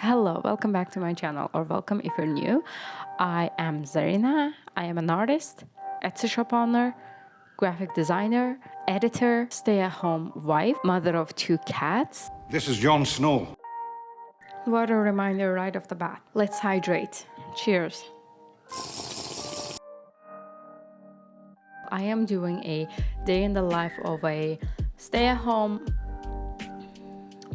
Hello, welcome back to my channel, or welcome if you're new. I am Zarina. I am an artist, Etsy shop owner, graphic designer, editor, stay-at-home wife, mother of 2 cats. This is Jon Snow. What a reminder right off the bat. Let's hydrate. Cheers. I am doing a day in the life of a stay-at-home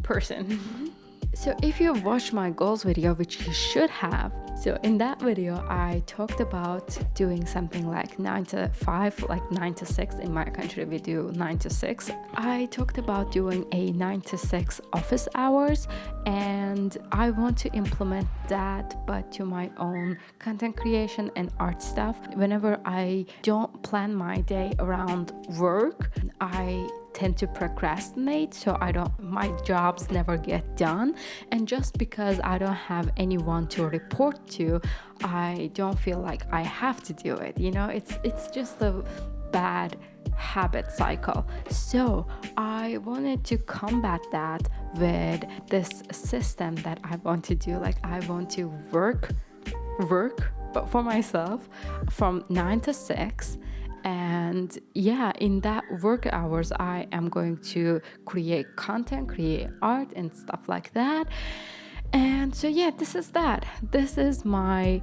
person. So if you've watched my goals video, which you should have, so in that video I talked about doing something like 9 to 5, like 9 to 6. In my country we do 9 to 6. I talked about doing a 9 to 6 office hours, and I want to implement that but to my own content creation and art stuff. Whenever I don't plan my day around work, I tend to procrastinate, so my jobs never get done, and just because I don't have anyone to report to, I don't feel like I have to do it. It's just a bad habit cycle. So I wanted to combat that with this system that I want to do. Like, I want to work but for myself from 9 to 6. And yeah, in that work hours, I am going to create content, create art and stuff like that. And so yeah, this is that. This is my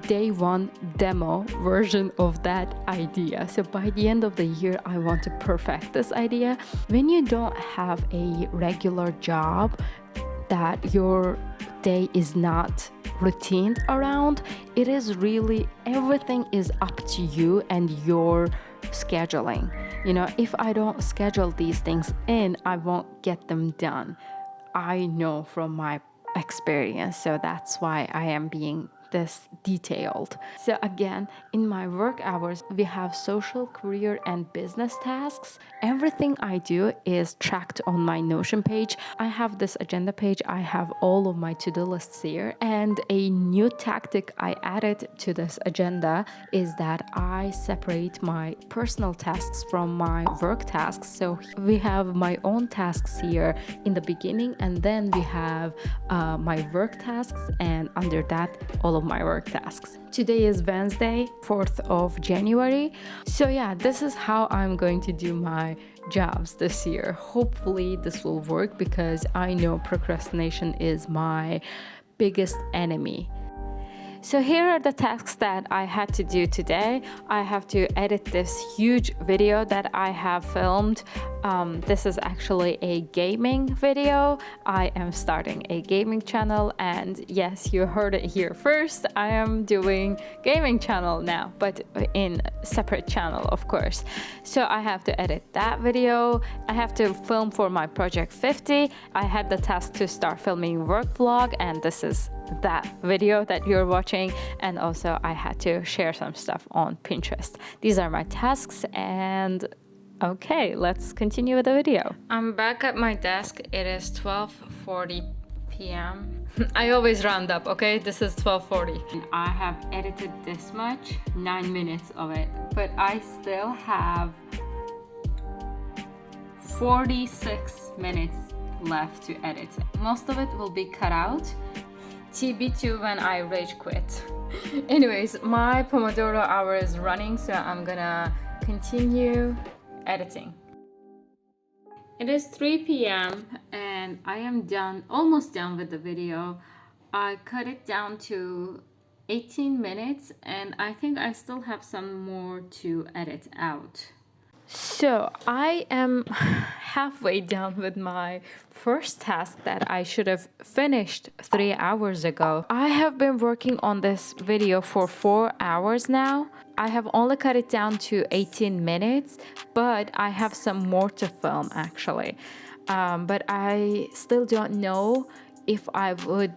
day one demo version of that idea. So by the end of the year, I want to perfect this idea. When you don't have a regular job that your day is not routine around, it is really, everything is up to you and your scheduling. If I don't schedule these things in, I won't get them done. I know from my experience, so that's why I am being this detailed. So again, in my work hours, we have social, career, and business tasks. Everything I do is tracked on my Notion page. I have this agenda page. I have all of my to-do lists here. And a new tactic I added to this agenda is that I separate my personal tasks from my work tasks. So we have my own tasks here in the beginning, and then we have my work tasks, and under that, all of my work tasks. Today is Wednesday, 4th of January. So yeah, this is how I'm going to do my jobs this year. Hopefully this will work, because I know procrastination is my biggest enemy. So here are the tasks that I had to do today. I have to edit this huge video that I have filmed. This is actually a gaming video. I am starting a gaming channel, and yes, you heard it here first. I am doing gaming channel now, but in separate channel, of course. So I have to edit that video. I have to film for my project 50. I had the task to start filming work vlog, and this is that video that you're watching. And also I had to share some stuff on Pinterest. These are my tasks, and okay, let's continue with the video. I'm back at my desk. It is 12:40 p.m. I always round up, okay? This is 12:40. And I have edited this much, 9 minutes of it, but I still have 46 minutes left to edit. Most of it will be cut out. TB2 when I rage quit. Anyways, my Pomodoro hour is running, so I'm gonna continue editing. It is 3 p.m. and I am almost done with the video. I cut it down to 18 minutes, and I think I still have some more to edit out. So I am halfway done with my first task that I should have finished 3 hours ago. I have been working on this video for 4 hours now. I have only cut it down to 18 minutes, but I have some more to film actually. But I still don't know if I would...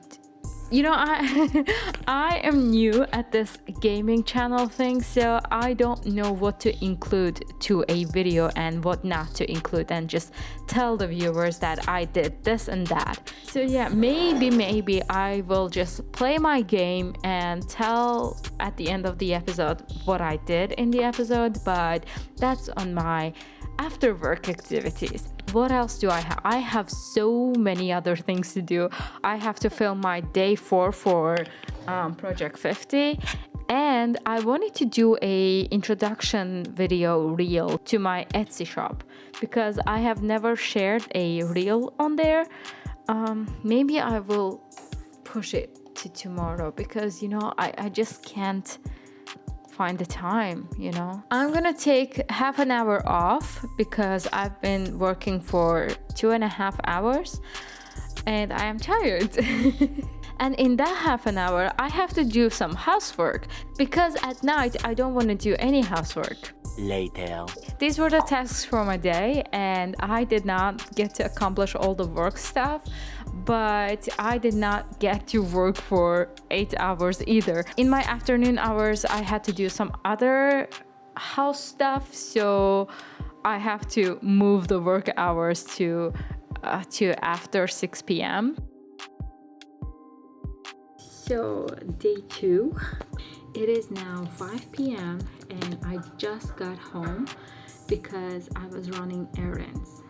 I am new at this gaming channel thing, so I don't know what to include to a video and what not to include, and just tell the viewers that I did this and that. So yeah, maybe I will just play my game and tell at the end of the episode what I did in the episode, but that's on my after work activities. what else do I have? I have so many other things to do. I have to film my day 4 for Project 50. And I wanted to do a introduction video reel to my Etsy shop because I have never shared a reel on there. Maybe I will push it to tomorrow because, you know, I just can't find the time, you know. I'm gonna take half an hour off because I've been working for 2.5 hours and I am tired. And in that half an hour, I have to do some housework because at night I don't want to do any housework. Later. These were the tasks for my day, and I did not get to accomplish all the work stuff, but I did not get to work for 8 hours either. In my afternoon hours, I had to do some other house stuff, so I have to move the work hours to after 6 p.m. So day 2, it is now 5 p.m. and I just got home because I was running errands,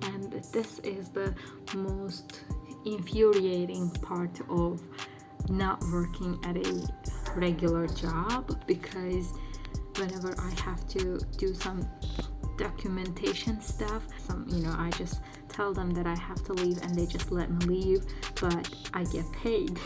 and this is the most infuriating part of not working at a regular job, because whenever I have to do some documentation stuff, I just tell them that I have to leave and they just let me leave, but I get paid.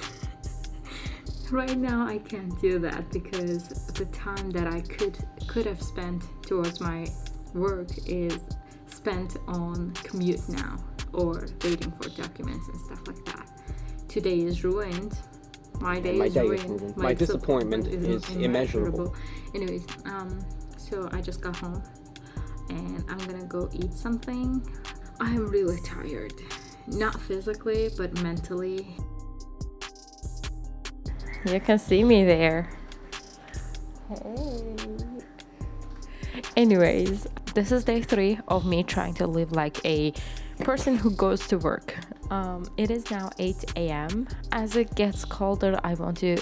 Right now I can't do that because the time that I could have spent towards my work is spent on commute now or waiting for documents and stuff like that. Today is ruined. My day is ruined. My disappointment is immeasurable. Anyways, so I just got home and I'm gonna go eat something. I am really tired, not physically but mentally. You can see me there. Hey. Anyways, this is day 3 of me trying to live like a person who goes to work. It is now 8 a.m. As it gets colder, I want to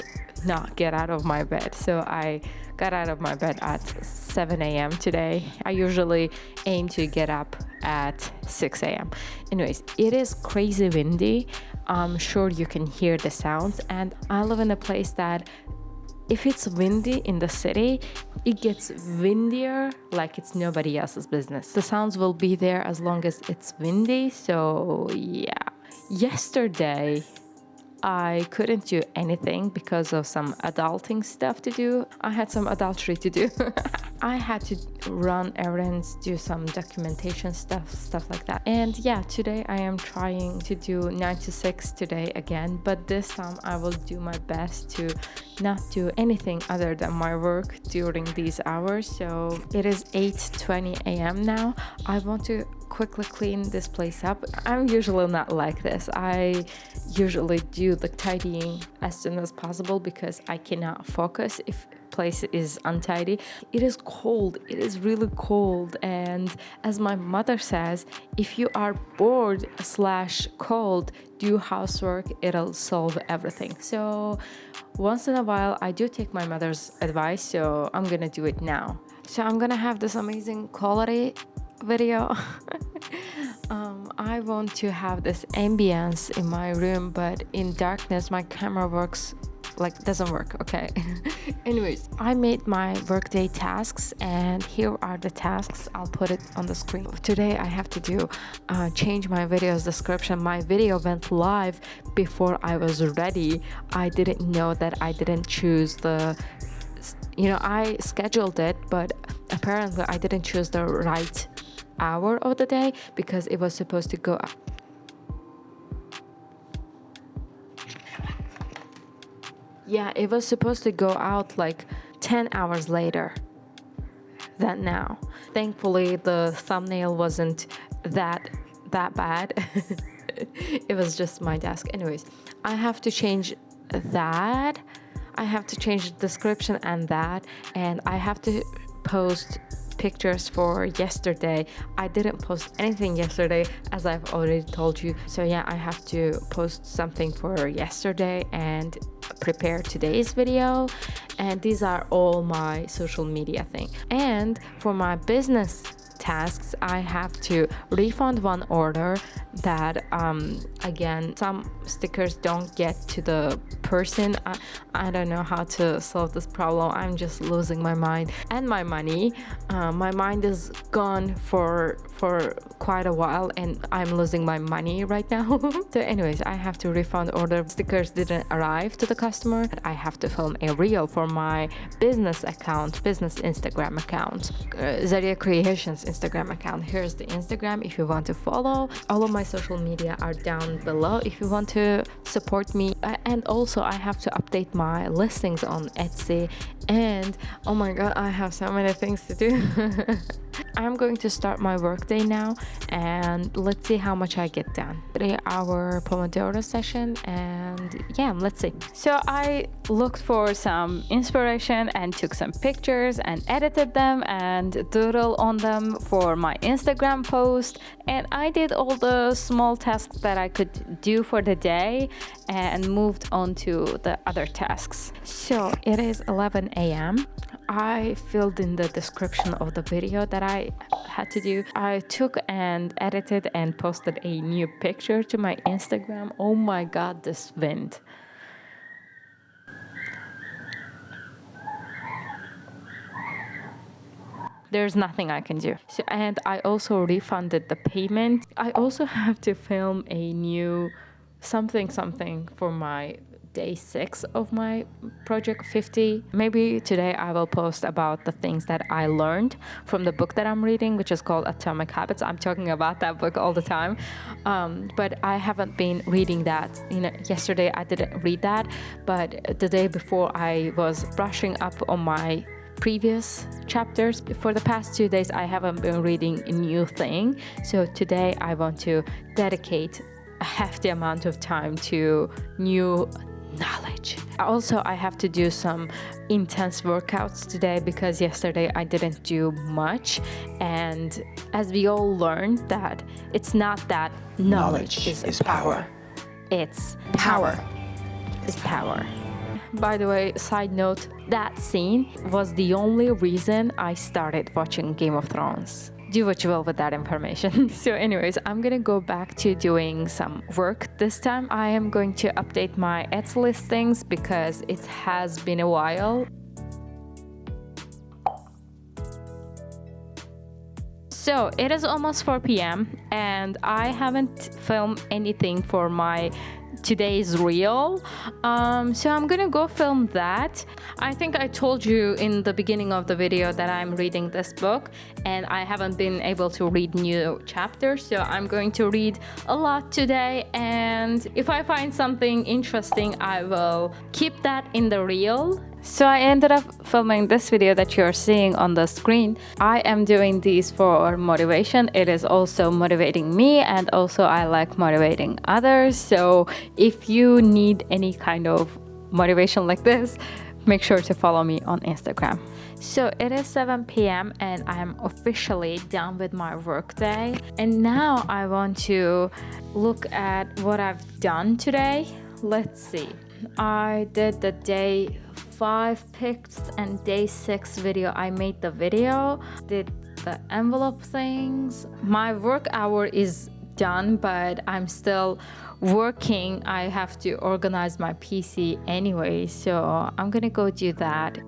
not get out of my bed. So I got out of my bed at 7 a.m. today. I usually aim to get up at 6 a.m. Anyways, it is crazy windy. I'm sure you can hear the sounds, and I live in a place that if it's windy in the city, it gets windier like it's nobody else's business. The sounds will be there as long as it's windy. So yeah, yesterday I couldn't do anything because of some adulting stuff to do. I had some adultery to do. I had to run errands, do some documentation stuff like that. And yeah, today I am trying to do 9 to 6 today again, but this time I will do my best to not do anything other than my work during these hours. So it is 8:20 a.m. now. I want to quickly clean this place up. I'm usually not like this. I usually do the tidying as soon as possible because I cannot focus if place is untidy. It is cold. It is really cold, and as my mother says, if you are bored / cold, do housework. It'll solve everything. So once in a while I do take my mother's advice, so I'm gonna do it now. So I'm gonna have this amazing quality video. I want to have this ambience in my room, but in darkness my camera doesn't work. Okay. Anyways, I made my workday tasks, and here are the tasks. I'll put it on the screen. Today I have to do change my video's description. My video went live before I was ready. I didn't know that I didn't choose I scheduled it, but apparently I didn't choose the right hour of the day because it was supposed to go up. Yeah, it was supposed to go out like 10 hours later than now. Thankfully, the thumbnail wasn't that bad. It was just my desk. Anyways, I have to change that. I have to change the description and I have to post pictures for yesterday. I didn't post anything yesterday, as I've already told you. So yeah, I have to post something for yesterday and prepare today's video. And these are all my social media thing. And for my business tasks, I have to refund one order that again, some stickers don't get to the person. I don't know how to solve this problem. I'm just losing my mind and my money. My mind is gone for quite a while, and I'm losing my money right now. So anyways, I have to refund order. Stickers didn't arrive to the customer. I have to film a reel for my business account, business Instagram account, Zaria Creations Instagram account. Here's the Instagram if you want to follow. All of my social media are down below if you want to support me. And also I have to update my listings on Etsy, and oh my god, I have so many things to do. I'm going to start my workday now, and let's see how much I get done. 3-hour Pomodoro session, and yeah, let's see. So I looked for some inspiration and took some pictures and edited them and doodle on them for my Instagram post, and I did all the small tasks that I could do for the day and moved on to the other tasks. So it is 11 a.m. I filled in the description of the video that I had to do. I took and edited and posted a new picture to my Instagram. Oh my god, this wind. There's nothing I can do. So, and I also refunded the payment. I also have to film a new something for my day 6 of my project 50. Maybe today I will post about the things that I learned from the book that I'm reading, which is called Atomic Habits. I'm talking about that book all the time, but I haven't been reading that. Yesterday I didn't read that, but the day before I was brushing up on my previous chapters. For the past 2 days I haven't been reading a new thing, so today I want to dedicate a hefty amount of time to new knowledge. Also, I have to do some intense workouts today because yesterday I didn't do much, and as we all learned that it's not that knowledge is power. It's power is power. By the way, side note, that scene was the only reason I started watching Game of Thrones. Do what you will with that information. So anyways, I'm gonna go back to doing some work. This time I am going to update my Etsy listings because it has been a while. So it is almost 4 p.m. and I haven't filmed anything for my today's reel, so I'm gonna go film that. I think I told you in the beginning of the video that I'm reading this book and I haven't been able to read new chapters, so I'm going to read a lot today, and if I find something interesting I will keep that in the reel. So I ended up filming this video that you're seeing on the screen. I am doing these for motivation. It is also motivating me, and also I like motivating others. So if you need any kind of motivation like this, make sure to follow me on Instagram. So it is 7 p.m. and I'm officially done with my workday. And now I want to look at what I've done today. Let's see. I did the day 5 pics and day 6 video. I made the video, did the envelope things. My work hour is done, but I'm still working. I have to organize my PC anyway, so I'm gonna go do that.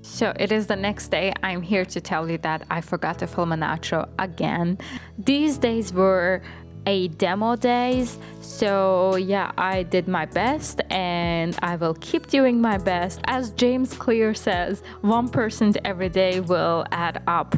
So it is the next day. I'm here to tell you that I forgot to film an outro again. These days were a demo days, so yeah, I did my best and I will keep doing my best. As James Clear says, 1% every day will add up.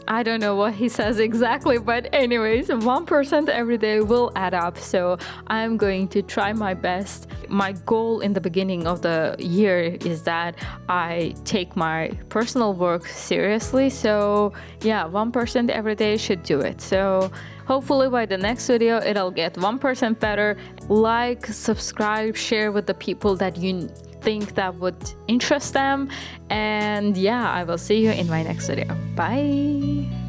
I don't know what he says exactly, but anyways, 1% every day will add up, so I'm going to try my best. My goal in the beginning of the year is that I take my personal work seriously, so yeah, 1% every day should do it. So hopefully by the next video it'll get 1% better. Like, subscribe, share with the people that you think that would interest them, and yeah, I will see you in my next video. Bye.